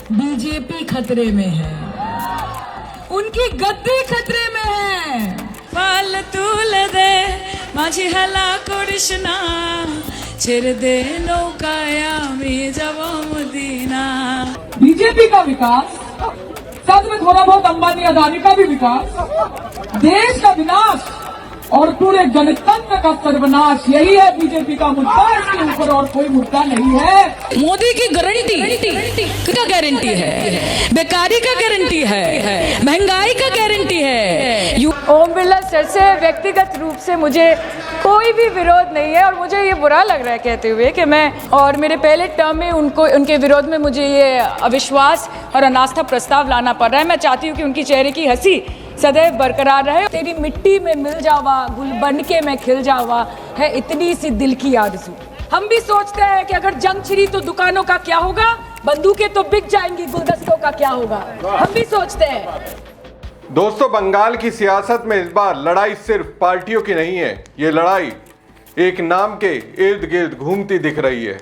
BJP खतरे में है, उनकी गद्दी खतरे में है। पाल तुलदे माझी हला कृष्णा ছেড়ে দে নৌকায় আমি যাব মদিনা। बीजेपी का विकास साथ में थोड़ा बहुत अंबानी अदानी का भी विकास, देश का विनाश और पूरे जनतंत्र का सर्वनाश, यही है बीजेपी का मुद्दा। इसके ऊपर और कोई मुद्दा नहीं है। मोदी की गारंटी का गारंटी है, बेकारी का गारंटी है, महंगाई का गारंटी है। ओम बिरला सर से व्यक्तिगत रूप से मुझे कोई भी विरोध नहीं है और मुझे ये बुरा लग रहा है कहते हुए कि मैं और मेरे पहले टर्म में उनके विरोध में मुझे ये अविश्वास और अनास्था प्रस्ताव लाना पड़ रहा है। मैं चाहती हूँ कि उनकी चेहरे की हंसी सदैव बरकरार रहे। तेरी मिट्टी में मिल जावा, गुल बन के मैं खिल जावा, है इतनी सी दिल की आरज़ू। हम भी सोचते हैं कि अगर जंग छिड़ी तो दुकानों का क्या होगा, बंदूकें तो बिक जाएंगी, गुलदस्तों का क्या होगा, हम भी सोचते हैं। दोस्तों, बंगाल की सियासत में इस बार लड़ाई सिर्फ पार्टियों की नहीं है, ये लड़ाई एक नाम के इर्द गिर्द घूमती दिख रही है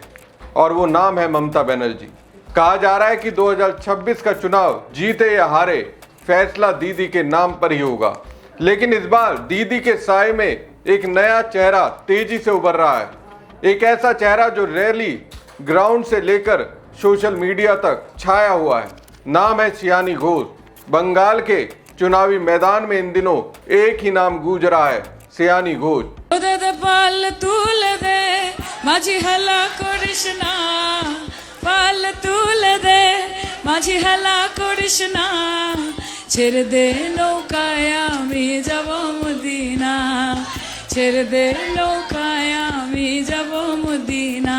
और वो नाम है ममता बनर्जी। कहा जा रहा है कि 2026 का चुनाव जीते या हारे फैसला दीदी के नाम पर ही होगा, लेकिन इस बार दीदी के साए में एक नया चेहरा तेजी से उभर रहा है। एक ऐसा चेहरा जो रैली ग्राउंड से लेकर सोशल मीडिया तक छाया हुआ है। नाम है सियानी घोष। बंगाल के चुनावी मैदान में इन दिनों एक ही नाम गूंज रहा है, सियानी घोष। पाल तुलदे माझी हला कृष्णा पाल तुलदे माझी हला कृष्णा ছেড়ে দে নৌকায় আমি যাব মদিনা, ছেড়ে দে নৌকায় আমি যাব মদিনা।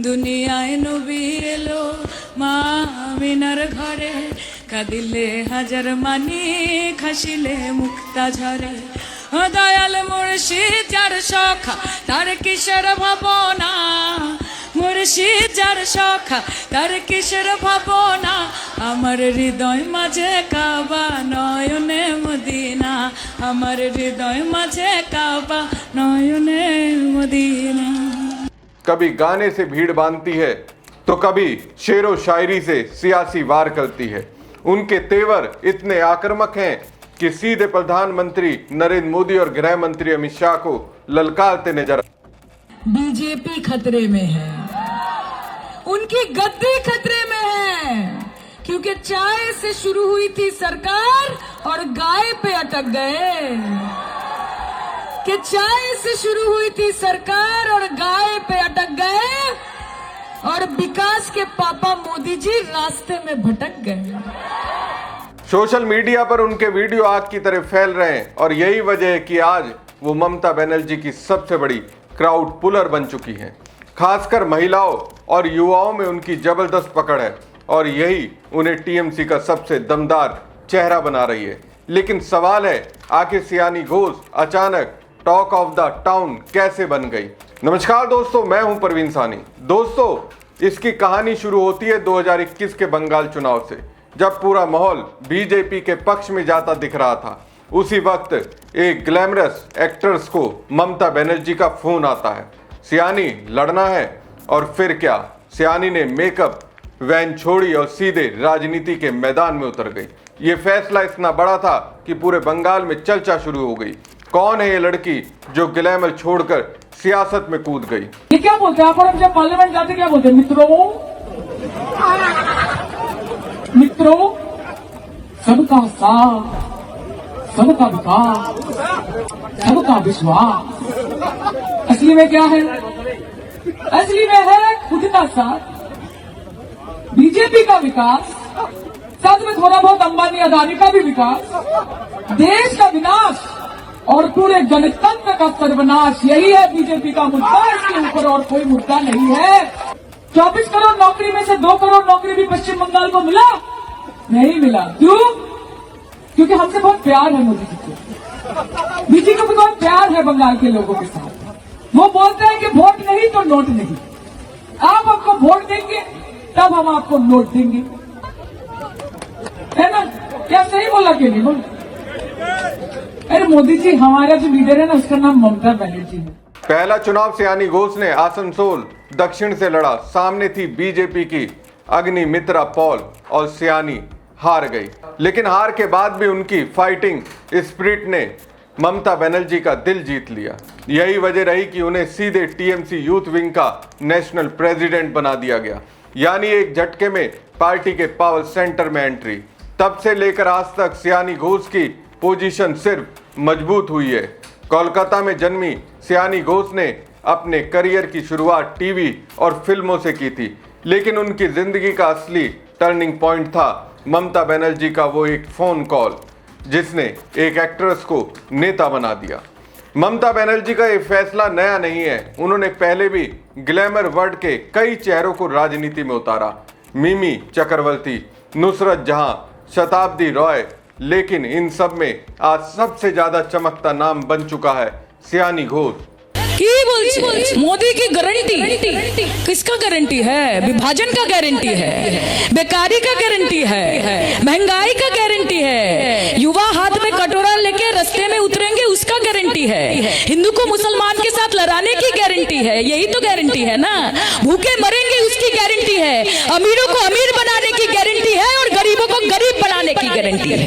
দুনিয়ায় নবী এলো মা আমিনার ঘরে, কাঁদিলে হাজার মানি খাসিলে মুক্তা ঝরে। ও দয়াল মুর্শিদ যার সখা তার কিশোর ভাবনা, মুর্শিদ যার সখা তার কিশোর ভাবনা। আমার হৃদয় মাঝে কাবা নয়নে মদিনা, আমার হৃদয় মাঝে কাবা নয়নে মদিনা। कभी गाने से भीड़ बांधती है तो कभी शेरो शायरी से सियासी वार करती है। उनके तेवर इतने आक्रामक हैं कि सीधे प्रधानमंत्री नरेंद्र मोदी और गृह मंत्री अमित शाह को ललकारते नजर। बीजेपी खतरे में है, उनकी गद्दी खतरे में है, क्योंकि चाय से शुरू हुई थी सरकार और गाय पे अटक गए। कि चाय से शुरू हुई थी सरकार और गाय पे अटक गए और विकास के पापा मोदी जी रास्ते में भटक गए। सोशल मीडिया पर उनके वीडियो आग की तरह फैल रहे हैं और यही वजह है कि आज वो ममता बनर्जी की सबसे बड़ी क्राउड पुलर बन चुकी हैं। खासकर महिलाओं और युवाओं में उनकी जबरदस्त पकड़ है और यही उन्हें टीएमसी का सबसे दमदार चेहरा बना रही है। लेकिन सवाल है, आखिर सियानी घोष अचानक टॉक ऑफ द टाउन कैसे बन गई? नमस्कार दोस्तों, मैं हूं परवीन सानी। दोस्तों, इसकी कहानी शुरू होती है 2021 के बंगाल चुनाव से, जब पूरा माहौल बीजेपी के पक्ष में जाता दिख रहा था। उसी वक्त एक ग्लैमरस एक्ट्रेस को ममता बनर्जी का फोन आता है, सियानी लड़ना है। और फिर क्या, सियानी ने मेकअप वैन छोड़ी और सीधे राजनीति के मैदान में उतर गई। ये फैसला इतना बड़ा था कि पूरे बंगाल में चर्चा शुरू हो गई। कौन है ये लड़की जो ग्लैमर छोड़कर सियासत में कूद गई? ये क्या बोलते हैं आप? हम जब पार्लियामेंट जाते क्या बोलते हैं? मित्रों, सबका साथ, सबका विकास, सबका विश्वास। असली में क्या है? असली में है खुद का साथ, बीजेपी का विकास, साथ में थोड़ा बहुत अंबानी अदानी का भी विकास, देश का विनाश और पूरे जनतंत्र का सर्वनाश, यही है बीजेपी का मुद्दा। इसके ऊपर और कोई मुद्दा नहीं है। 24 करोड़ नौकरी में से 2 करोड़ नौकरी भी पश्चिम बंगाल को मिला? नहीं मिला। क्यों? क्योंकि हमसे बहुत प्यार है मोदी जी को। बीजेपी को भी बहुत प्यार है बंगाल के लोगों के साथ। वो बोलते हैं कि वोट नहीं तो नोट नहीं। आप हमको वोट देंगे तब हम आपको नोट देंगे, है ना? क्या सही बोला कि नहीं बोला? अरे मोदी जी, हमारा जो लीडर है ना, उसका नाम ममता बनर्जी है। पहला चुनाव सियानी घोष ने आसनसोल दक्षिण से लड़ा। सामने थी बीजेपी की अग्निमित्रा पॉल और सियानी हार गई। लेकिन हार के बाद भी उनकी फाइटिंग स्पिरिट ने ममता बनर्जी का दिल जीत लिया। यही वजह रही कि उन्हें सीधे टीएमसी यूथ विंग का नेशनल प्रेसिडेंट बना दिया गया, यानी एक झटके में पार्टी के पावर सेंटर में एंट्री। तब से लेकर आज तक सियानी घोष की पोजीशन सिर्फ मजबूत हुई है। कोलकाता में जन्मी सियानी घोष ने अपने करियर की शुरुआत टीवी और फिल्मों से की थी, लेकिन उनकी जिंदगी का असली टर्निंग पॉइंट था ममता बनर्जी का वो एक फोन कॉल जिसने एक एक्ट्रेस को नेता बना दिया। ममता बनर्जी का ये फैसला नया नहीं है। उन्होंने पहले भी ग्लैमर वर्ल्ड के कई चेहरों को राजनीति में उतारा, मिमी चक्रवर्ती, नुसरत जहां, शताब्दी रॉय, लेकिन इन सब में आज सबसे ज्यादा चमकता नाम बन चुका है सियानी घोष। की बोलছে मोदी की गारंटी किसका गारंटी है? विभाजन का गारंटी है, बेकारी का गारंटी है, महंगाई का गारंटी है, युवा हाथ में कटोरा लेके रास्ते में उतरेंगे उसका गारंटी है, हिंदू को मुसलमान के साथ लड़ाने की गारंटी है। यही तो गारंटी है ना। भूखे मरेंगे उसकी गारंटी है, अमीरों को अमीर बनाने की गारंटी है और गरीबों को गरीब बनाने की गारंटी है।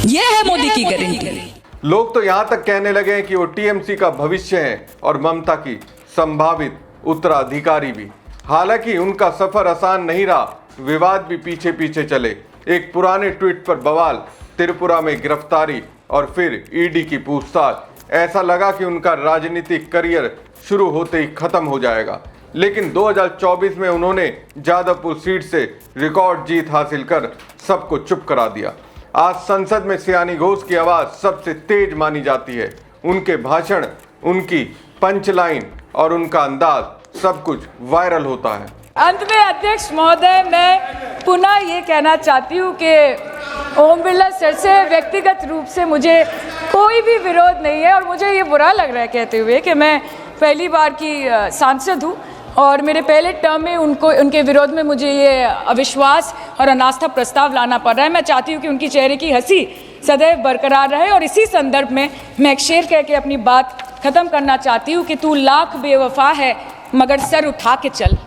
यह है मोदी की गारंटी। लोग तो यहां तक कहने लगे हैं कि वो टीएमसी का भविष्य है और ममता की संभावित उत्तराधिकारी भी। हालांकि उनका सफर आसान नहीं रहा, विवाद भी पीछे पीछे चले। एक पुराने ट्वीट पर बवाल, त्रिपुरा में गिरफ्तारी और फिर ईडी की पूछताछ। ऐसा लगा कि उनका राजनीतिक करियर शुरू होते ही खत्म हो जाएगा, लेकिन 2024 में उन्होंने जादवपुर सीट से रिकॉर्ड जीत हासिल कर सबको चुप करा दिया। आज संसद में सियानी घोष की आवाज सबसे तेज मानी जाती है। उनके भाषण, उनकी पंचलाइन और उनका अंदाज सब कुछ वायरल होता है। अंत में अध्यक्ष महोदय, मैं पुनः ये कहना चाहती हूँ कि ओम बिरला सर से व्यक्तिगत रूप से मुझे कोई भी विरोध नहीं है और मुझे ये बुरा लग रहा है कहते हुए कि मैं पहली बार की सांसद हूँ और मेरे पहले टर्म में उनके विरोध में मुझे ये अविश्वास और अनास्था प्रस्ताव लाना पड़ रहा है। मैं चाहती हूँ कि उनकी चेहरे की हंसी सदैव बरकरार रहे और इसी संदर्भ में मैं एक शेर कह के अपनी बात खत्म करना चाहती हूँ कि तू लाख बेवफा है मगर सर उठा के चल,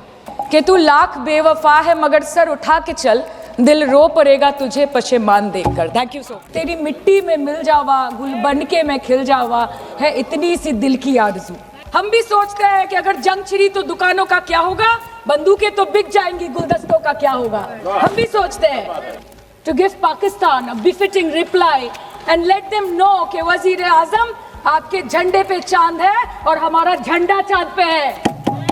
कि तू लाख बेवफा है मगर सर उठा के चल, दिल रो पड़ेगा तुझे पशेमान देखकर। Thank you so. तेरी मिट्टी में मिल जावा, गुल बन के मैं खिल जावा, है इतनी सी दिल की आरज़ू। हम भी सोचते हैं कि अगर जंग छिड़ी तो दुकानों का क्या होगा, बंदूकें तो बिक जाएंगी, गुलदस्तों का क्या होगा। हम भी सोचते हैं to give Pakistan a befitting reply and let them know कि वजीर आजम आपके झंडे पे चांद है और हमारा झंडा चांद पे है।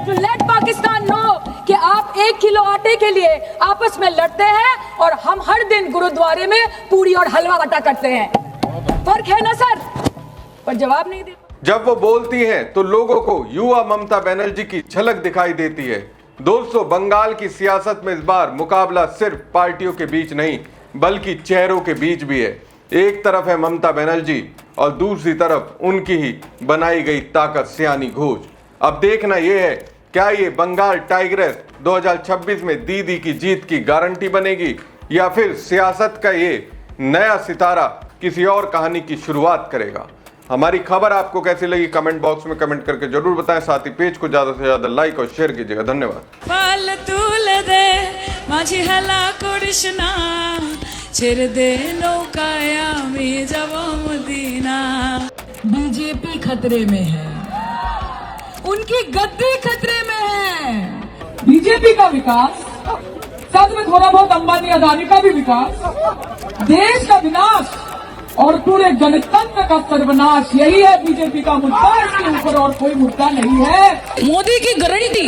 टू लेट पाकिस्तान नो कि आप 1 किलो आटे के लिए आपस में लड़ते हैं और हम हर दिन गुरुद्वारे में पूरी और हलवा बटा करते हैं। फर्क है ना सर? पर जवाब नहीं दे। जब वो बोलती हैं तो लोगों को युवा ममता बनर्जी की झलक दिखाई देती है। दोस्तों, बंगाल की सियासत में इस बार मुकाबला सिर्फ पार्टियों के बीच नहीं बल्कि चेहरों के बीच भी है। एक तरफ है ममता बनर्जी और दूसरी तरफ उनकी ही बनाई गई ताकत सियानी घोष। अब देखना यह है, क्या ये बंगाल टाइग्रेस 2026 में दीदी की जीत की गारंटी बनेगी या फिर सियासत का ये नया सितारा किसी और कहानी की शुरुआत करेगा। हमारी खबर आपको कैसी लगी कमेंट बॉक्स में कमेंट करके जरूर बताएं। साथ ही पेज को ज्यादा से ज्यादा लाइक और शेयर कीजिएगा। धन्यवाद। बीजेपी खतरे में है, उनकी गद्दी खतरे में है। बीजेपी का विकास, साथ में थोड़ा बहुत अंबानी अदानी का भी विकास, देश का विनाश और पूरे गणतंत्र का सर्वनाश, यही है बीजेपी का मुद्दा। इसके ऊपर और कोई मुद्दा नहीं है। मोदी की गारंटी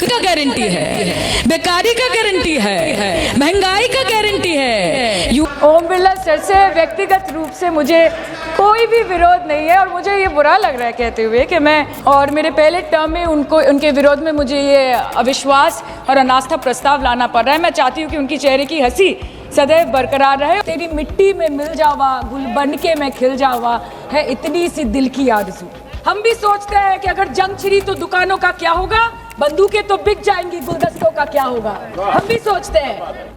का गारंटी है, बेकारी का गारंटी है, महंगाई का गारंटी है। ओम बिरला सर से व्यक्तिगत रूप से मुझे कोई भी विरोध नहीं है और मुझे ये बुरा लग रहा है कहते हुए कि मैं और मेरे पहले टर्म में उनके विरोध में मुझे ये अविश्वास और अनास्था प्रस्ताव लाना पड़ रहा है। मैं चाहती हूँ कि उनकी चेहरे की हंसी सदैव बरकरार रहे। तेरी मिट्टी में मिल जावा, गुल बन के मैं खिल जावा, है इतनी सी दिल की आरज़ू। हम भी सोचते हैं कि अगर जंग छिड़ी तो दुकानों का क्या होगा, बंदूकें तो बिक जाएंगी, गुलदस्तों का क्या होगा। हम भी सोचते हैं